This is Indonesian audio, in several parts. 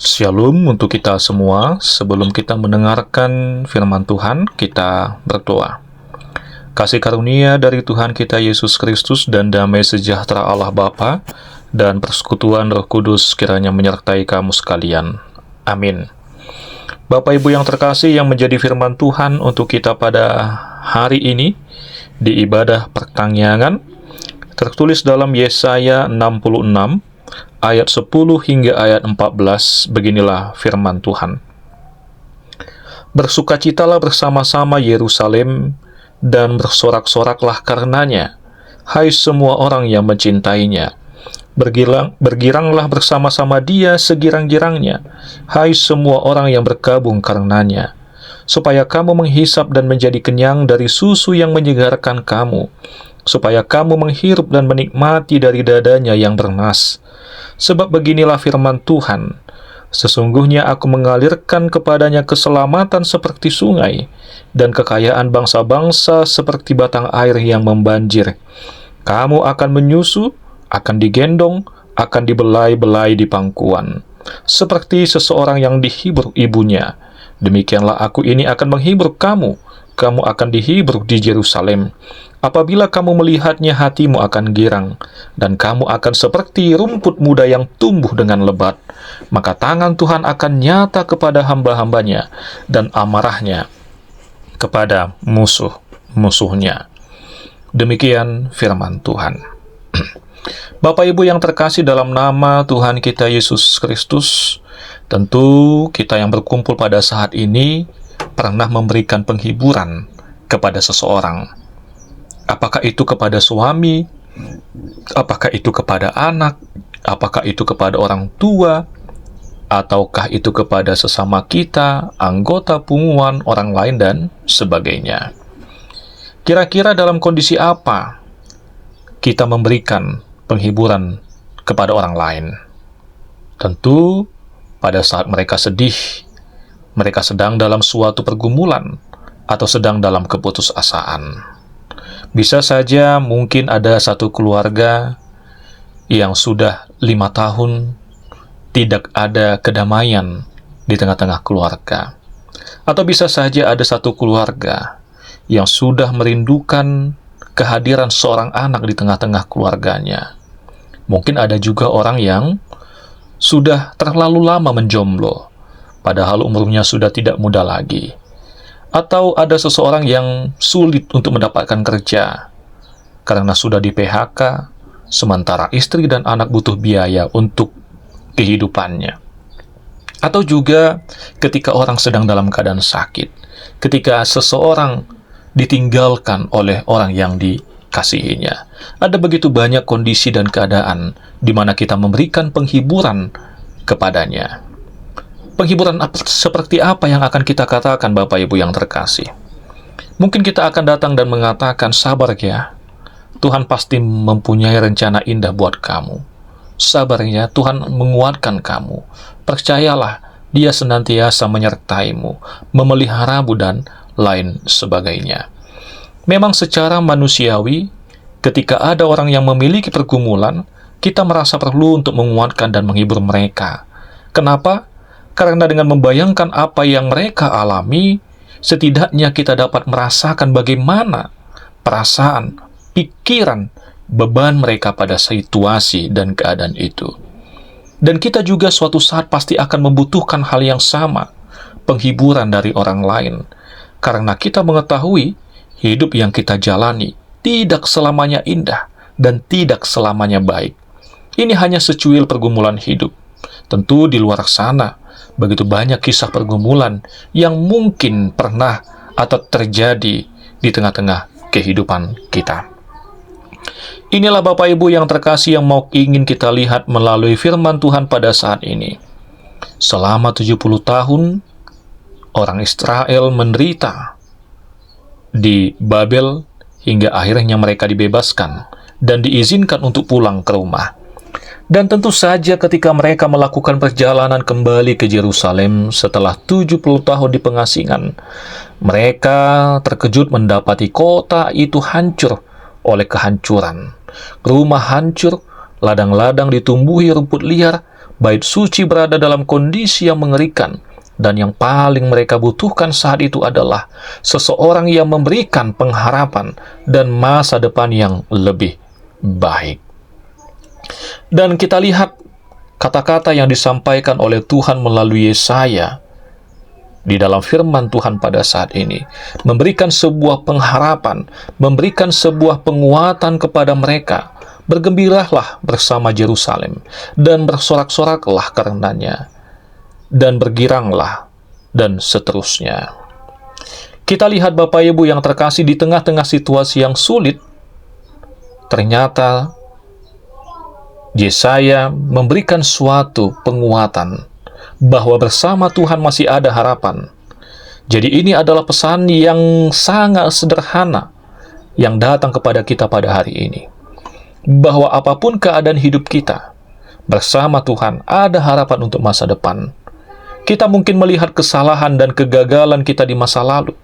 Shalom untuk kita semua. Sebelum kita mendengarkan firman Tuhan, kita berdoa. Kasih karunia dari Tuhan kita Yesus Kristus dan damai sejahtera Allah Bapa dan persekutuan Roh Kudus kiranya menyertai kamu sekalian. Amin. Bapak Ibu yang terkasih, yang menjadi firman Tuhan untuk kita pada hari ini di ibadah pertangyangan tertulis dalam Yesaya 66 ayat 10 hingga ayat 14. Beginilah firman Tuhan. Bersukacitalah bersama-sama Yerusalem dan bersorak-soraklah karenanya, hai semua orang yang mencintainya. Bergiranglah bersama-sama dia segirang-girangnya, hai semua orang yang berkabung karenanya, supaya kamu menghisap dan menjadi kenyang dari susu yang menyegarkan kamu, supaya kamu menghirup dan menikmati dari dadanya yang bernas. Sebab beginilah firman Tuhan, sesungguhnya aku mengalirkan kepadanya keselamatan seperti sungai, dan kekayaan bangsa-bangsa seperti batang air yang membanjir. Kamu akan menyusu, akan digendong, akan dibelai-belai di pangkuan, seperti seseorang yang dihibur ibunya. Demikianlah aku ini akan menghibur kamu, kamu akan dihibur di Yerusalem. Apabila kamu melihatnya, hatimu akan girang, dan kamu akan seperti rumput muda yang tumbuh dengan lebat. Maka tangan Tuhan akan nyata kepada hamba-hambanya, dan amarahnya kepada musuh-musuhnya. Demikian firman Tuhan. Bapak Ibu yang terkasih dalam nama Tuhan kita Yesus Kristus, tentu kita yang berkumpul pada saat ini pernah memberikan penghiburan kepada seseorang. Apakah itu kepada suami, apakah itu kepada anak, apakah itu kepada orang tua, ataukah itu kepada sesama kita, anggota punguan, orang lain, dan sebagainya. Kira-kira dalam kondisi apa kita memberikan penghiburan kepada orang lain? Tentu pada saat mereka sedih, mereka sedang dalam suatu pergumulan, atau sedang dalam keputusasaan. Bisa saja mungkin ada satu keluarga yang sudah 5 tahun tidak ada kedamaian di tengah-tengah keluarga. Atau bisa saja ada satu keluarga yang sudah merindukan kehadiran seorang anak di tengah-tengah keluarganya. Mungkin ada juga orang yang sudah terlalu lama menjomblo, padahal umurnya sudah tidak muda lagi. Atau ada seseorang yang sulit untuk mendapatkan kerja karena sudah di PHK, sementara istri dan anak butuh biaya untuk kehidupannya. Atau juga ketika orang sedang dalam keadaan sakit, ketika seseorang ditinggalkan oleh orang yang dikasihinya. Ada begitu banyak kondisi dan keadaan di mana kita memberikan penghiburan kepadanya. Penghiburan seperti apa yang akan kita katakan, Bapak Ibu yang terkasih? Mungkin kita akan datang dan mengatakan, sabar ya, Tuhan pasti mempunyai rencana indah buat kamu. Sabar ya, Tuhan menguatkan kamu. Percayalah, Dia senantiasa menyertaimu, memeliharamu, dan lain sebagainya. Memang secara manusiawi, ketika ada orang yang memiliki pergumulan, kita merasa perlu untuk menguatkan dan menghibur mereka. Kenapa? Karena dengan membayangkan apa yang mereka alami, setidaknya kita dapat merasakan bagaimana perasaan, pikiran, beban mereka pada situasi dan keadaan itu. Dan kita juga suatu saat pasti akan membutuhkan hal yang sama, penghiburan dari orang lain. Karena kita mengetahui hidup yang kita jalani tidak selamanya indah dan tidak selamanya baik. Ini hanya secuil pergumulan hidup. Tentu di luar sana, begitu banyak kisah pergumulan yang mungkin pernah atau terjadi di tengah-tengah kehidupan kita. Inilah Bapak Ibu yang terkasih yang ingin kita lihat melalui firman Tuhan pada saat ini. Selama 70 tahun, orang Israel menderita di Babel hingga akhirnya mereka dibebaskan dan diizinkan untuk pulang ke rumah. Dan tentu saja ketika mereka melakukan perjalanan kembali ke Yerusalem setelah 70 tahun di pengasingan, mereka terkejut mendapati kota itu hancur oleh kehancuran. Rumah hancur, ladang-ladang ditumbuhi rumput liar, Bait suci berada dalam kondisi yang mengerikan, dan yang paling mereka butuhkan saat itu adalah seseorang yang memberikan pengharapan dan masa depan yang lebih baik. Dan kita lihat kata-kata yang disampaikan oleh Tuhan melalui Yesaya di dalam firman Tuhan pada saat ini, memberikan sebuah pengharapan, memberikan sebuah penguatan kepada mereka. Bergembiralah bersama Yerusalem, dan bersorak-soraklah karenanya, dan bergiranglah, dan seterusnya. Kita lihat Bapak Ibu yang terkasih, di tengah-tengah situasi yang sulit, ternyata Yesaya memberikan suatu penguatan bahwa bersama Tuhan masih ada harapan. Jadi ini adalah pesan yang sangat sederhana yang datang kepada kita pada hari ini. Bahwa apapun keadaan hidup kita, bersama Tuhan ada harapan untuk masa depan. Kita mungkin melihat kesalahan dan kegagalan kita di masa lalu,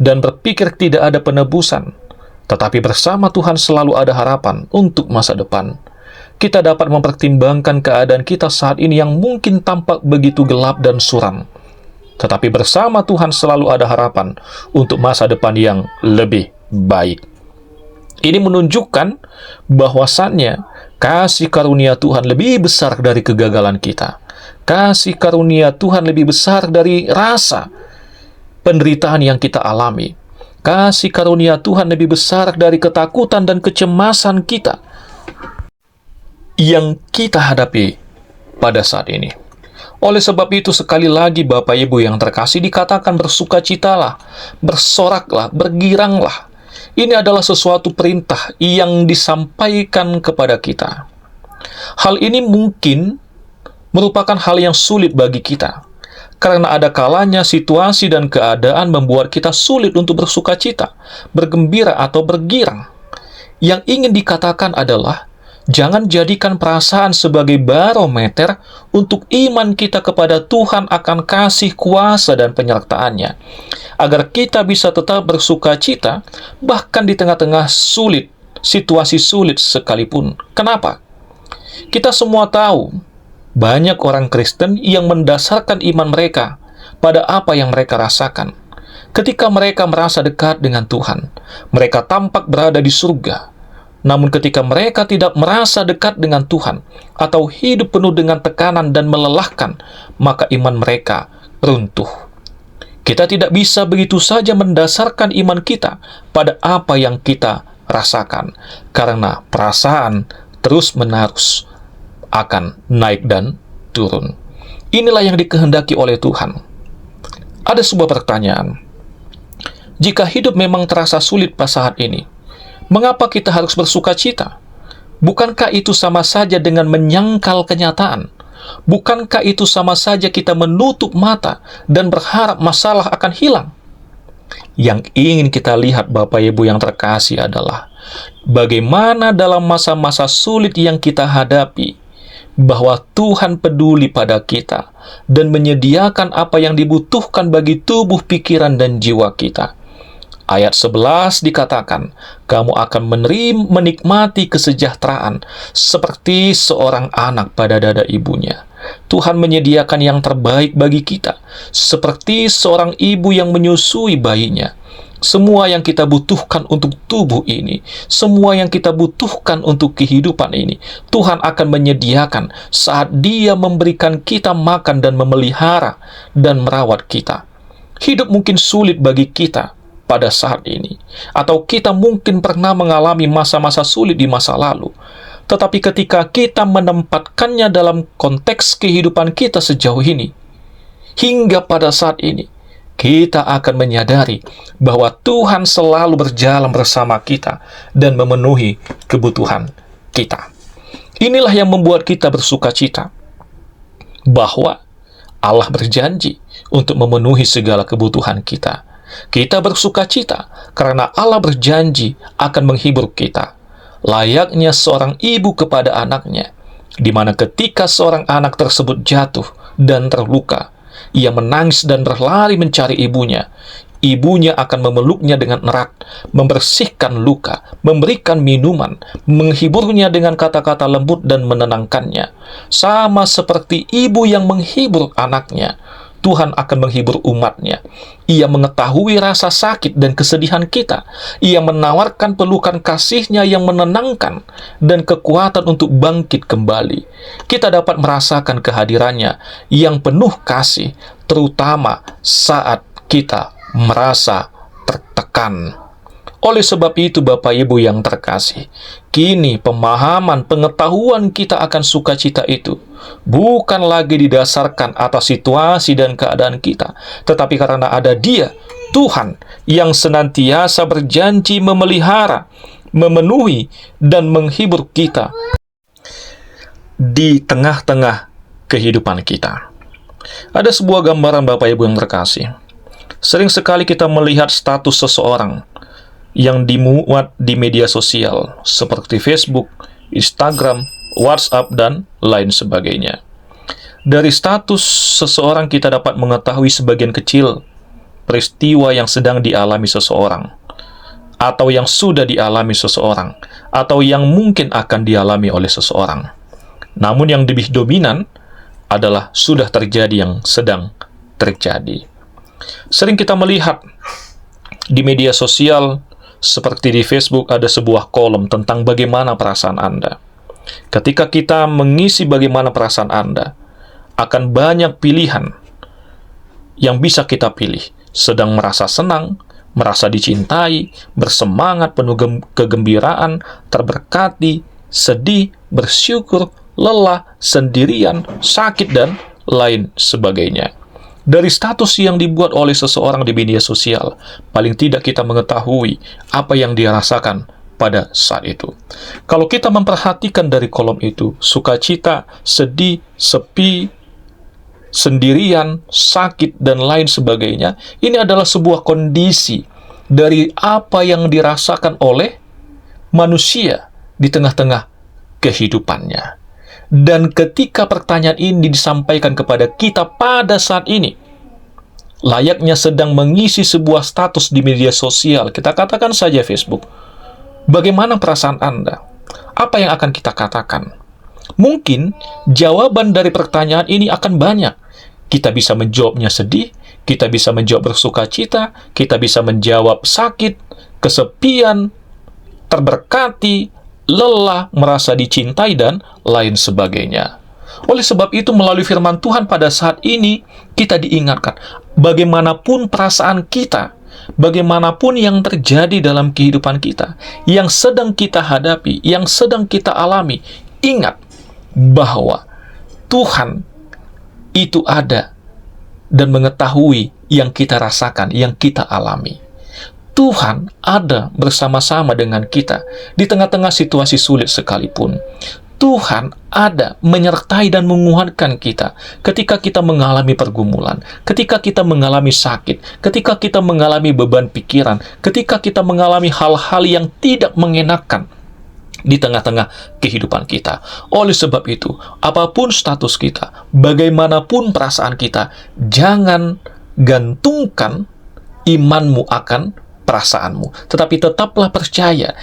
dan berpikir tidak ada penebusan. Tetapi bersama Tuhan selalu ada harapan untuk masa depan. Kita dapat mempertimbangkan keadaan kita saat ini yang mungkin tampak begitu gelap dan suram. Tetapi bersama Tuhan selalu ada harapan untuk masa depan yang lebih baik. Ini menunjukkan bahwasannya kasih karunia Tuhan lebih besar dari kegagalan kita. Kasih karunia Tuhan lebih besar dari rasa penderitaan yang kita alami. Kasih karunia Tuhan lebih besar dari ketakutan dan kecemasan kita yang kita hadapi pada saat ini. Oleh sebab itu, sekali lagi Bapak Ibu yang terkasih, dikatakan bersukacitalah, bersoraklah, bergiranglah. Ini adalah sesuatu perintah yang disampaikan kepada kita. Hal ini mungkin merupakan hal yang sulit bagi kita, karena ada kalanya situasi dan keadaan membuat kita sulit untuk bersukacita, bergembira atau bergirang. Yang ingin dikatakan adalah, jangan jadikan perasaan sebagai barometer untuk iman kita kepada Tuhan akan kasih kuasa dan penyertaannya, agar kita bisa tetap bersukacita bahkan di tengah-tengah sulit, situasi sulit sekalipun. Kenapa? Kita semua tahu, banyak orang Kristen yang mendasarkan iman mereka pada apa yang mereka rasakan. Ketika mereka merasa dekat dengan Tuhan, mereka tampak berada di surga. Namun ketika mereka tidak merasa dekat dengan Tuhan, atau hidup penuh dengan tekanan dan melelahkan, maka iman mereka runtuh. Kita tidak bisa begitu saja mendasarkan iman kita pada apa yang kita rasakan, karena perasaan terus-menerus akan naik dan turun. Inilah yang dikehendaki oleh Tuhan. Ada sebuah pertanyaan. Jika hidup memang terasa sulit pada saat ini, mengapa kita harus bersuka cita? Bukankah itu sama saja dengan menyangkal kenyataan? Bukankah itu sama saja kita menutup mata dan berharap masalah akan hilang? Yang ingin kita lihat Bapak Ibu yang terkasih adalah bagaimana dalam masa-masa sulit yang kita hadapi, bahwa Tuhan peduli pada kita dan menyediakan apa yang dibutuhkan bagi tubuh, pikiran, dan jiwa kita. Ayat 11 dikatakan, kamu akan menikmati kesejahteraan seperti seorang anak pada dada ibunya. Tuhan menyediakan yang terbaik bagi kita, seperti seorang ibu yang menyusui bayinya. Semua yang kita butuhkan untuk tubuh ini, semua yang kita butuhkan untuk kehidupan ini, Tuhan akan menyediakan saat Dia memberikan kita makan dan memelihara dan merawat kita. Hidup mungkin sulit bagi kita pada saat ini, atau kita mungkin pernah mengalami masa-masa sulit di masa lalu. Tetapi ketika kita menempatkannya dalam konteks kehidupan kita sejauh ini, hingga pada saat ini, kita akan menyadari bahwa Tuhan selalu berjalan bersama kita dan memenuhi kebutuhan kita. Inilah yang membuat kita bersukacita, bahwa Allah berjanji untuk memenuhi segala kebutuhan kita. Kita bersukacita karena Allah berjanji akan menghibur kita, layaknya seorang ibu kepada anaknya, di mana ketika seorang anak tersebut jatuh dan terluka, ia menangis dan berlari mencari ibunya. ibunya akan memeluknya dengan erat, membersihkan luka, memberikan minuman, menghiburnya dengan kata-kata lembut dan menenangkannya. Sama seperti ibu yang menghibur anaknya, Tuhan akan menghibur umatnya. Ia mengetahui rasa sakit dan kesedihan kita. Ia menawarkan pelukan kasih-Nya yang menenangkan dan kekuatan untuk bangkit kembali. Kita dapat merasakan kehadirannya yang penuh kasih, terutama saat kita merasa tertekan. Oleh sebab itu, Bapak Ibu yang terkasih, kini pemahaman pengetahuan kita akan sukacita itu bukan lagi didasarkan atas situasi dan keadaan kita, tetapi karena ada Dia, Tuhan, yang senantiasa berjanji memelihara, memenuhi, dan menghibur kita di tengah-tengah kehidupan kita. Ada sebuah gambaran, Bapak Ibu yang terkasih. Sering sekali kita melihat status seseorang yang dimuat di media sosial seperti Facebook, Instagram, WhatsApp, dan lain sebagainya. Dari status seseorang kita dapat mengetahui sebagian kecil peristiwa yang sedang dialami seseorang, atau yang sudah dialami seseorang, atau yang mungkin akan dialami oleh seseorang. Namun yang lebih dominan adalah sudah terjadi yang sedang terjadi. Sering kita melihat di media sosial seperti di Facebook ada sebuah kolom tentang bagaimana perasaan Anda. Ketika kita mengisi bagaimana perasaan Anda, akan banyak pilihan yang bisa kita pilih. Sedang merasa senang, merasa dicintai, bersemangat, penuh kegembiraan, terberkati, sedih, bersyukur, lelah, sendirian, sakit, dan lain sebagainya. Dari status yang dibuat oleh seseorang di media sosial, paling tidak kita mengetahui apa yang dia rasakan pada saat itu. Kalau kita memperhatikan dari kolom itu, sukacita, sedih, sepi, sendirian, sakit, dan lain sebagainya, ini adalah sebuah kondisi dari apa yang dirasakan oleh manusia di tengah-tengah kehidupannya. Dan ketika pertanyaan ini disampaikan kepada kita pada saat ini, layaknya sedang mengisi sebuah status di media sosial, kita katakan saja Facebook, bagaimana perasaan Anda? Apa yang akan kita katakan? Mungkin jawaban dari pertanyaan ini akan banyak. Kita bisa menjawabnya sedih, kita bisa menjawab bersukacita, kita bisa menjawab sakit, kesepian, terberkati, lelah, merasa dicintai, dan lain sebagainya. Oleh sebab itu, melalui firman Tuhan pada saat ini, kita diingatkan, bagaimanapun perasaan kita, bagaimanapun yang terjadi dalam kehidupan kita, yang sedang kita hadapi, yang sedang kita alami, ingat bahwa Tuhan itu ada dan mengetahui yang kita rasakan, yang kita alami. Tuhan ada bersama-sama dengan kita di tengah-tengah situasi sulit sekalipun. Tuhan ada menyertai dan menguatkan kita ketika kita mengalami pergumulan, ketika kita mengalami sakit, ketika kita mengalami beban pikiran, ketika kita mengalami hal-hal yang tidak mengenakan di tengah-tengah kehidupan kita. Oleh sebab itu, apapun status kita, bagaimanapun perasaan kita, jangan gantungkan imanmu akan perasaanmu, tetapi tetaplah percaya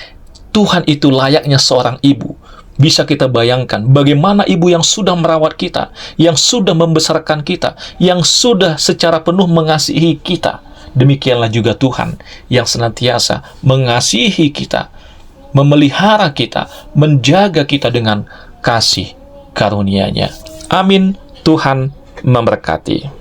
Tuhan itu layaknya seorang ibu. Bisa kita bayangkan bagaimana ibu yang sudah merawat kita, yang sudah membesarkan kita, yang sudah secara penuh mengasihi kita. Demikianlah juga Tuhan yang senantiasa mengasihi kita, memelihara kita, menjaga kita dengan kasih karunia-Nya. Amin. Tuhan memberkati.